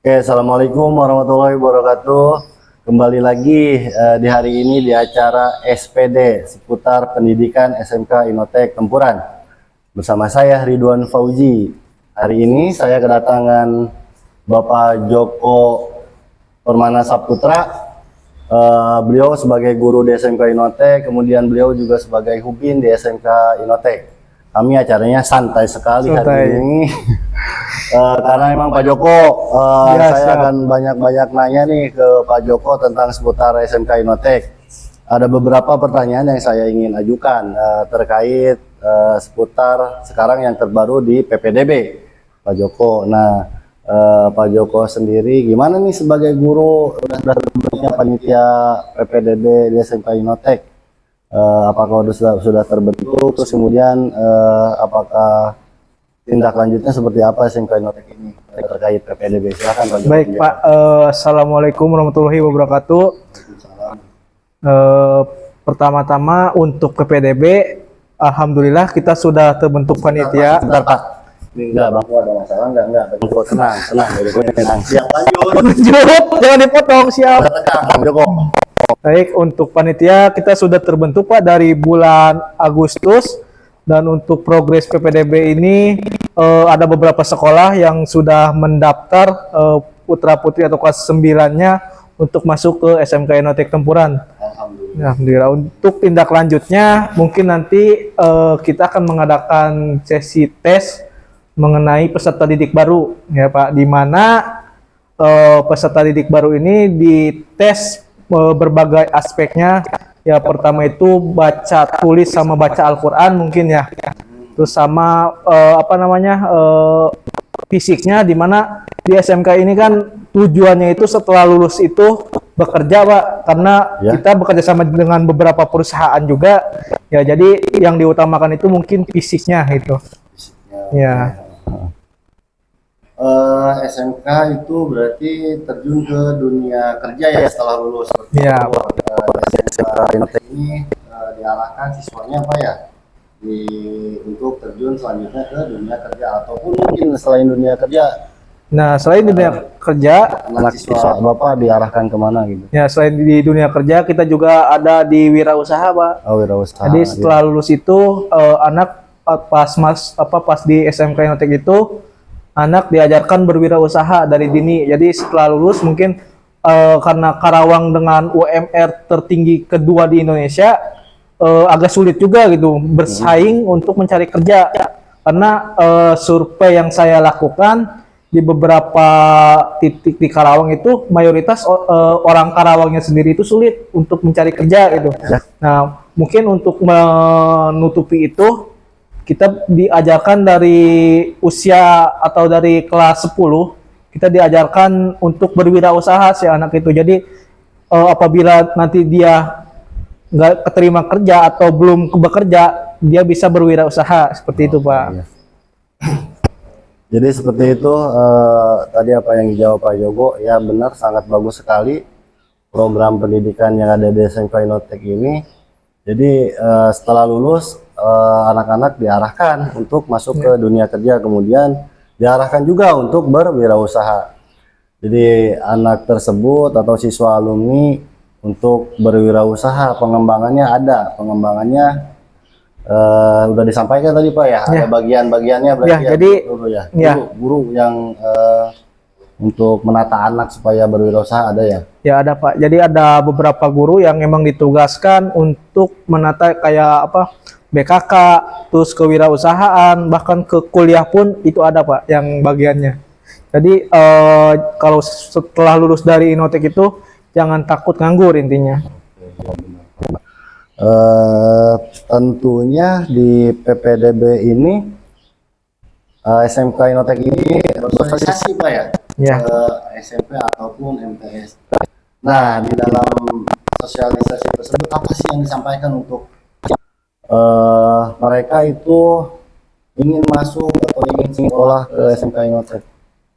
Oke, Assalamualaikum warahmatullahi wabarakatuh. Kembali lagi di hari ini di acara SPD seputar pendidikan SMK Inotek Tempuran. Bersama saya Ridwan Fauzi. Hari ini saya kedatangan Bapak Joko Permana Saputra. Beliau sebagai guru di SMK Inotek, kemudian beliau juga sebagai hubin di SMK Inotek. Kami acaranya santai sekali hari ini. Karena memang Pak Joko, saya akan banyak-banyak nanya nih ke Pak Joko tentang seputar SMK Inotek. Ada beberapa pertanyaan yang saya ingin ajukan terkait seputar sekarang yang terbaru di PPDB, Pak Joko. Nah, Pak Joko sendiri gimana nih sebagai guru dan panitia PPDB di SMK Inotek? Apakah sudah terbentuk, terus kemudian apakah tindak lanjutnya seperti apa SMK Inotek ini terkait PPDB? Silakan Pak Joko. Baik Pak, Assalamualaikum warahmatullahi wabarakatuh. Pertama-tama untuk PPDB, Alhamdulillah kita sudah terbentuk panitia. Bentar Pak, enggak Bang, ada masalah enggak, Joko tenang, tenang. Siap lanjut. Jangan dipotong, siap. Bang Joko. Baik, untuk panitia kita sudah terbentuk Pak dari bulan Agustus, dan untuk progres PPDB ini ada beberapa sekolah yang sudah mendaftar putra putri atau kelas 9-nya untuk masuk ke SMK Inotek Tempuran. Alhamdulillah. Untuk tindak lanjutnya mungkin nanti kita akan mengadakan sesi tes mengenai peserta didik baru ya Pak, di mana peserta didik baru ini dites berbagai aspeknya ya. Pertama itu baca tulis sama baca Al-Quran mungkin ya, terus sama fisiknya, dimana di SMK ini kan tujuannya itu setelah lulus itu bekerja Pak, karena kita bekerja sama dengan beberapa perusahaan juga ya, jadi yang diutamakan itu mungkin fisiknya itu ya. SMK itu berarti terjun ke dunia kerja ya setelah lulus. Iya. SMK Inotek ini diarahkan siswanya apa ya untuk terjun selanjutnya ke dunia kerja, ataupun mungkin selain dunia kerja. Nah, selain di dunia kerja, anak siswa Bapak diarahkan kemana gitu? Ya, selain di dunia kerja kita juga ada di wirausaha Pak. Oh, wirausaha. Jadi setelah lulus itu anak pas di SMK Inotek itu anak diajarkan berwirausaha dari dini. Jadi setelah lulus mungkin karena Karawang dengan UMR tertinggi kedua di Indonesia, agak sulit juga gitu bersaing untuk mencari kerja, karena survei yang saya lakukan di beberapa titik di Karawang itu mayoritas orang Karawangnya sendiri itu sulit untuk mencari kerja gitu. Nah, mungkin untuk menutupi itu kita diajarkan dari usia atau dari kelas 10 kita diajarkan untuk berwirausaha si anak itu. Jadi apabila nanti dia nggak keterima kerja atau belum bekerja, dia bisa berwirausaha seperti itu Pak. Iya. Jadi seperti itu tadi apa yang dijawab Pak Joko, ya benar, sangat bagus sekali program pendidikan yang ada di SMK Inotek ini. Jadi setelah lulus anak-anak diarahkan untuk masuk ke dunia kerja, kemudian diarahkan juga untuk berwirausaha. Jadi anak tersebut atau siswa alumni untuk berwirausaha, pengembangannya ada, udah disampaikan tadi Pak ya, ada bagian-bagiannya berarti ya, jadi guru yang untuk menata anak supaya berwirausaha ada ya? Ya ada Pak, jadi ada beberapa guru yang memang ditugaskan untuk menata kayak BKK, terus kewirausahaan, bahkan ke kuliah pun itu ada Pak yang bagiannya. Jadi kalau setelah lulus dari Inotek itu jangan takut nganggur intinya. Tentunya di PPDB ini SMK Inotek ini sosialisasi Pak ya? SMP ataupun MTS. Nah, di dalam sosialisasi tersebut apa sih yang disampaikan untuk mereka itu ingin masuk atau ingin sekolah ke SMK Inotek?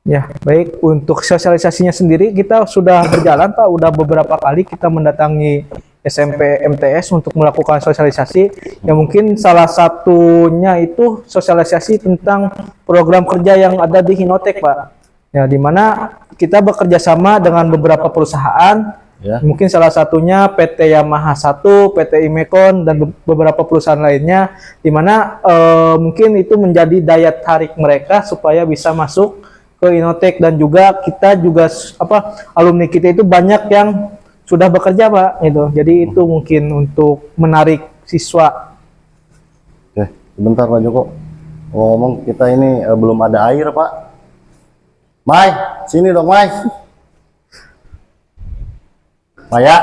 Ya, baik, untuk sosialisasinya sendiri kita sudah berjalan Pak, udah beberapa kali kita mendatangi SMP MTS untuk melakukan sosialisasi. Ya mungkin salah satunya itu sosialisasi tentang program kerja yang ada di Inotek Pak. Ya, di mana kita bekerja sama dengan beberapa perusahaan. Ya. Mungkin salah satunya PT Yamaha 1, PT Imecon, dan beberapa perusahaan lainnya, di mana mungkin itu menjadi daya tarik mereka supaya bisa masuk ke Innotek. Dan juga kita juga alumni kita itu banyak yang sudah bekerja Pak gitu. Jadi itu mungkin untuk menarik siswa. Oke, sebentar Pak Joko. Ngomong kita ini belum ada air Pak. Mai, sini dong Mai. Maya.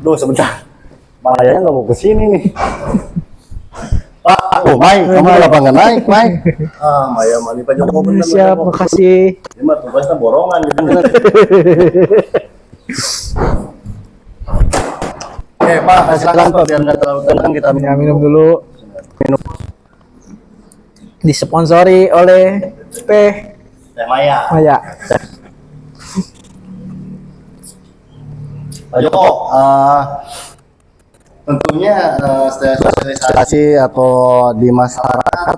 Duh, sebentar. Mayanya nggak mau ke sini nih. Pak, oh Mai, kamu kenapa nggak naik, Mai? Ah, Maya mani Pak Joko bener. Siap, makasih. Ini mah tugasnya borongan gitu. Oke, Pak, silakan Pak biar nggak terlalu tenang kita Ya, minum dulu. minum Disponsori oleh Teh teh Maya. Maya. Pak Joko, tentunya sosialisasi atau di masyarakat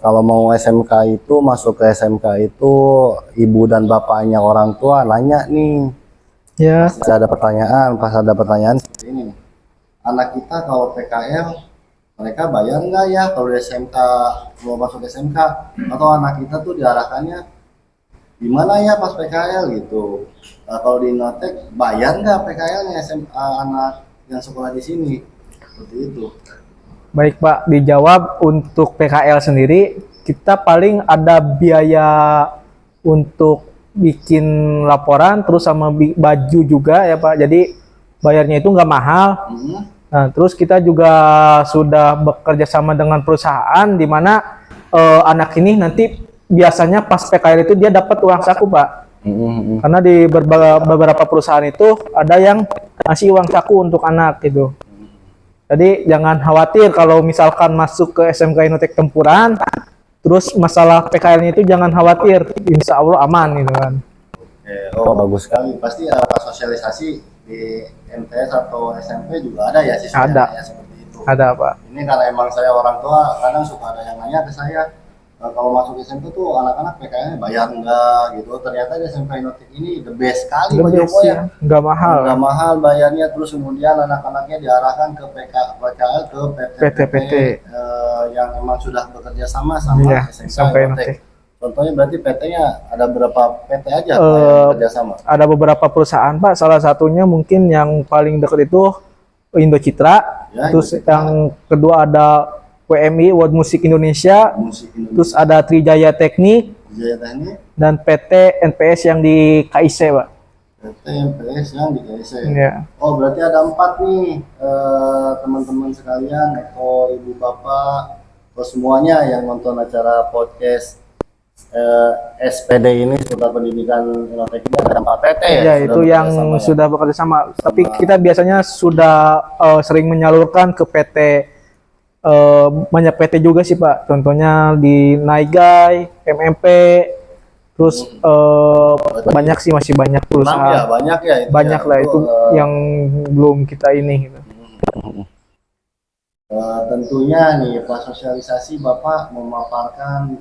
kalau mau SMK itu masuk ke SMK itu ibu dan bapaknya orang tua nanya nih, Ya, pas ada pertanyaan seperti ini, anak kita kalau PKL mereka bayar nggak ya kalau di SMK, mau masuk SMK, atau anak kita tuh diarahkannya gimana ya pas PKL gitu. Kalau di Innotek bayar nggak PKL-nya anak yang sekolah di sini, seperti itu. baik Pak, dijawab untuk PKL sendiri, kita paling ada biaya untuk bikin laporan, terus sama baju juga ya Pak. Jadi bayarnya itu nggak mahal. Nah, terus kita juga sudah bekerja sama dengan perusahaan di mana anak ini nanti biasanya pas PKL itu dia dapat uang saku Pak. Karena di beberapa perusahaan itu ada yang ngasih uang saku untuk anak gitu. Jadi jangan khawatir kalau misalkan masuk ke SMK Innotek Tempuran, terus masalah PKL-nya itu jangan khawatir, insya Allah aman gitu kan. Oh bagus sekali, pasti pas sosialisasi di MTS atau SMP juga ada ya siswanya Ada. ya, seperti itu. Ada Pak. Ini karena emang saya orang tua, kadang suka ada yang nanya ke saya, kalau masuk SMP tuh anak-anak PKL-nya bayar nggak gitu. Ternyata di SMK Innotek ini the best sekali Pak Joko ya. Nggak mahal. Nggak mahal bayarnya, terus kemudian anak-anaknya diarahkan ke PKL ke PT-PT yang emang sudah bekerja sama Iya, SMK sampai Innotek. nanti. Contohnya berarti PT-nya ada berapa PT aja Pak, yang bekerja sama? Ada beberapa perusahaan Pak, salah satunya mungkin yang paling dekat itu Indo Citra, Ya, terus Indo Citra. yang kedua ada WMI World Music Indonesia, Musik Indonesia, terus ada Trijaya Teknik, Jaya Teknik, dan PT NPS yang di KIC Pak. PT MPS yang di KIC. Ya. Oh berarti ada 4 nih teman-teman sekalian atau ibu bapak atau semuanya yang nonton acara podcast SPD ini, seputar pendidikan Innotek ini, ada 4 PT ya? Ya, itu bekerja yang sama ya? sudah bekerja sama. Tapi kita biasanya sudah sering menyalurkan ke PT, banyak PT juga sih Pak. Contohnya di Naigai, MMP, terus banyak sih, masih banyak 6 ya, perusahaan. banyak ya itu Banyak ya, lah itu yang belum kita ini gitu. tentunya nih pas sosialisasi Bapak memaparkan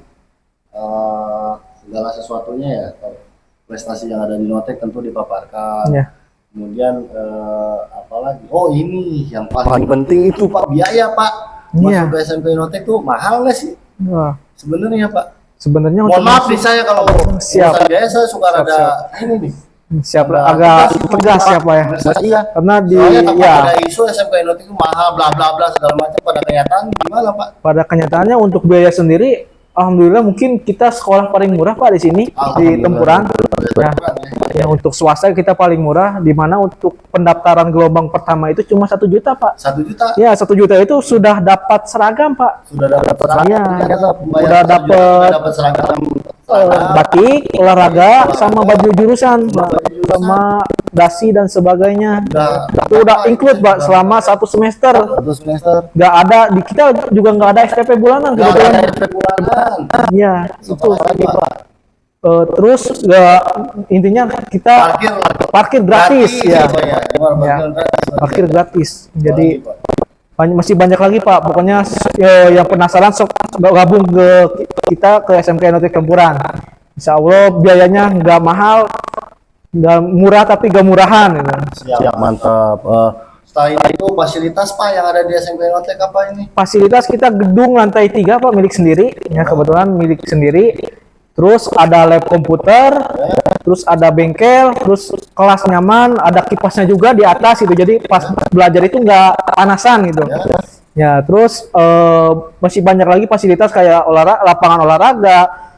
segala sesuatunya ya, prestasi yang ada di Innotek tentu dipaparkan. Ya. Kemudian apalagi, oh ini yang paling penting itu Pak, biaya Pak. Iya. Masuk ke SMP Innotek tuh mahal nggak sih Wah, sebenarnya Pak? sebenarnya Mohon untuk maaf nih saya kalau Siap. urusan biaya saya suka Siap, ada ini nih. siap Ada agak tegas tegas Pak. ya Pak ya. Iya. Karena di Soalnya takut ya ada isu SMK Innotek itu mahal bla bla bla segala macam, pada kenyataan gimana Pak? pada kenyataannya untuk biaya sendiri, alhamdulillah mungkin kita sekolah paling murah Pak di sini di Alhamdulillah. Tempuran. Ya. Ya. Ya, untuk swasta kita paling murah, di mana untuk pendaftaran gelombang pertama itu cuma 1 juta Pak. 1 juta Ya, 1 juta itu sudah dapat seragam Pak. sudah dapat seragam. Iya. Ternyata pembayaran Udah 1 juta dapat, sudah dapat seragam Batik, olahraga, sama baju jurusan Pak. baju jurusan. Sama dasi dan sebagainya. Itu udah apa include itu? Pak selama 1 semester. 1 semester. Nggak ada di kita juga nggak ada SPP bulanan Nggak ada kebetulan. SPP bulanan. Iya, itu. Sekolah lagi Pak. Terus nggak, intinya kita parkir gratis ya. Pak, ya. Gimana, Ya, parkir gratis. parkir gratis. Jadi Lagi, Pak. masih banyak lagi Pak. Pokoknya yang penasaran sok gabung ke kita ke SMK Inotek Tempuran. Insya Allah biayanya nggak mahal, nggak murah tapi nggak murahan. Gitu. Siap, mantap. Setelah itu fasilitas Pak yang ada di SMK Inotek apa ini? Fasilitas kita gedung lantai 3 Pak, milik sendiri. Ya kebetulan milik sendiri. Terus ada lab komputer, terus ada bengkel, terus kelas nyaman, ada kipasnya juga di atas itu. Jadi pas belajar itu nggak panasan gitu. Ya, terus masih banyak lagi fasilitas kayak lapangan olahraga,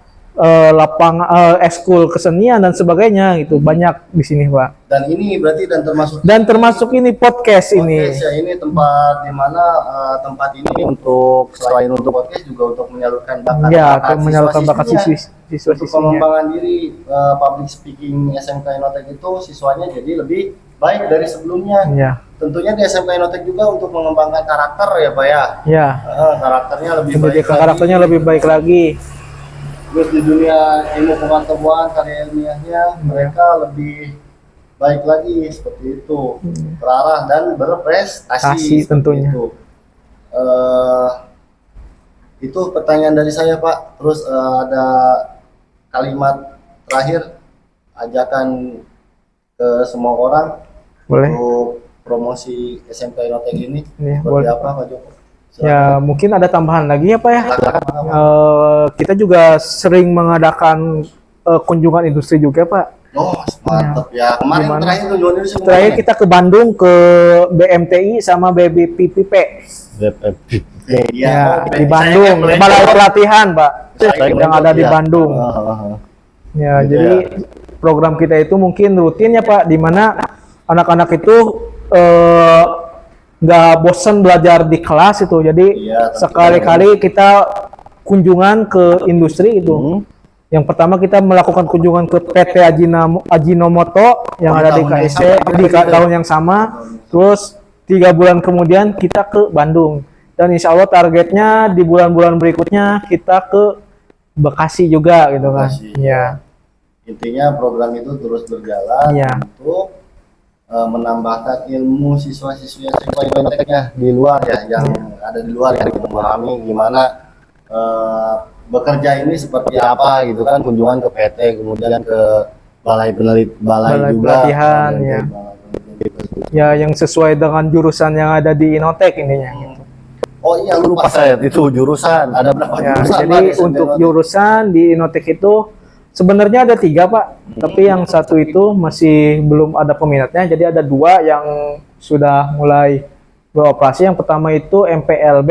lapangan ekskul kesenian dan sebagainya gitu. Banyak di sini, Pak. Dan ini berarti termasuk ini podcast ini. Ya, ini tempat di mana tempat ini untuk selain untuk podcast juga untuk menyalurkan bakat. Ya, menyalurkan bakat untuk siswa-siswinya. pengembangan diri public speaking SMK Inotek itu siswanya jadi lebih baik dari sebelumnya. Ya. Tentunya di SMK Inotek juga untuk mengembangkan karakter ya Pak ya. Ya. Karakternya lebih baik Karakternya lebih baik lagi. Terus di dunia ilmu pengetahuan karya ilmiahnya mereka lebih baik lagi seperti itu, terarah dan berprestasi tentunya. Itu pertanyaan dari saya Pak. Terus ada kalimat terakhir, ajakan ke semua orang Boleh. untuk promosi SMK Inotek ini Ya, seperti boleh. apa Pak Joko? Ya, mungkin ada tambahan lagi ya Pak ya. Kita juga sering mengadakan kunjungan industri juga Pak. Oh, mantap ya. Kemarin Gimana? terakhir kunjungan ini Terakhir kita ke Bandung ke BMTI sama BBPPP. Ya, di Bandung, balai pelatihan Pak, yang ada di Bandung. Ya, jadi program kita itu mungkin rutin ya Pak, di mana anak-anak itu nggak bosan belajar di kelas itu. Jadi sekali-kali kita kunjungan ke industri itu. Yang pertama kita melakukan kunjungan ke PT Ajinomoto yang ada di KIC di tahun yang sama. Terus 3 bulan kemudian kita ke Bandung. Dan insya Allah targetnya di bulan-bulan berikutnya kita ke Bekasi juga gitu kan. Ya. Intinya program itu terus berjalan untuk menambahkan ilmu siswa-siswi SMK Inoteknya di luar ya, yang ada di luar yang memahami gimana bekerja ini seperti apa gitu kan, kunjungan ke PT, kemudian ke balai pelatihan ya. Ya yang sesuai dengan jurusan yang ada di Inotek intinya gitu. Oh iya, lupa saya itu jurusan. Ada berapa jurusan? Jadi untuk jurusan di Inotek itu sebenarnya ada 3 Pak, tapi yang satu itu masih belum ada peminatnya. Jadi ada 2 yang sudah mulai beroperasi. Yang pertama itu MPLB,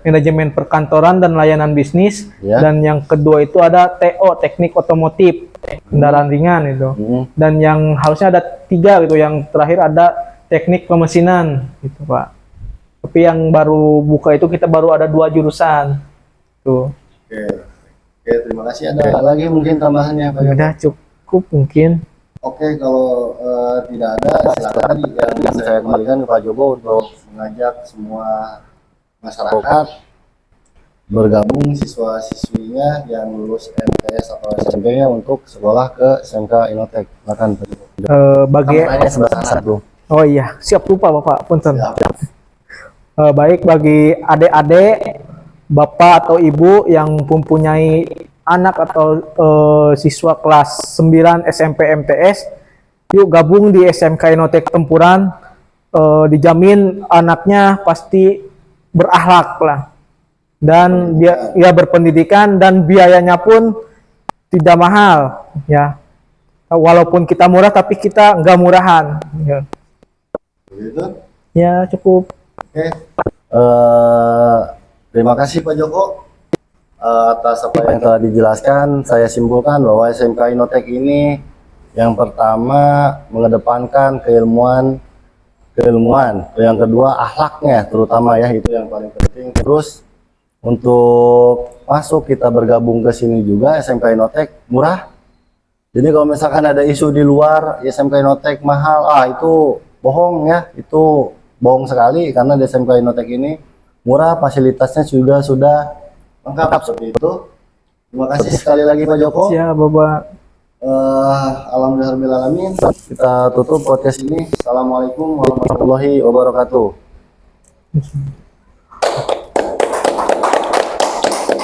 manajemen perkantoran dan layanan bisnis, dan yang kedua itu ada TO, teknik otomotif, kendaraan ringan itu. Dan yang harusnya ada 3 gitu. Yang terakhir ada teknik pemesinan gitu Pak. Tapi yang baru buka itu kita baru ada 2 jurusan tuh. Oke, terima kasih. Ada lagi mungkin tambahannya Pak? Udah cukup mungkin. Oke, kalau tidak ada silakan yang saya kembalikan ke Pak Joko untuk mengajak semua masyarakat bergabung siswa-siswinya yang lulus MTS atau SMP-nya untuk sekolah ke SMK Inotek. Silakan Pak Joko. Oh iya, siap lupa Bapak, punten. Baik, bagi adik-adik, bapak atau ibu yang mempunyai anak atau siswa kelas 9 SMP MTS, yuk gabung di SMK Inotek Tempuran. Dijamin anaknya pasti berakhlak lah, dan dia berpendidikan, dan biayanya pun tidak mahal ya. Walaupun kita murah tapi kita nggak murahan ya. Ya cukup. Oke. Terima kasih Pak Joko atas apa yang telah dijelaskan. Saya simpulkan bahwa SMK Inotek ini yang pertama mengedepankan keilmuan, yang kedua akhlaknya terutama ya, itu yang paling penting. Terus untuk masuk kita bergabung ke sini juga SMK Inotek murah, Jadi kalau misalkan ada isu di luar SMK Inotek mahal, itu bohong ya, itu bohong sekali karena di SMK Inotek ini murah, fasilitasnya sudah lengkap seperti itu. Terima kasih sekali lagi Pak Joko. Siap, Bapak. Alhamdulillahirrahmanirrahim. Kita tutup podcast ini. Assalamualaikum warahmatullahi wabarakatuh.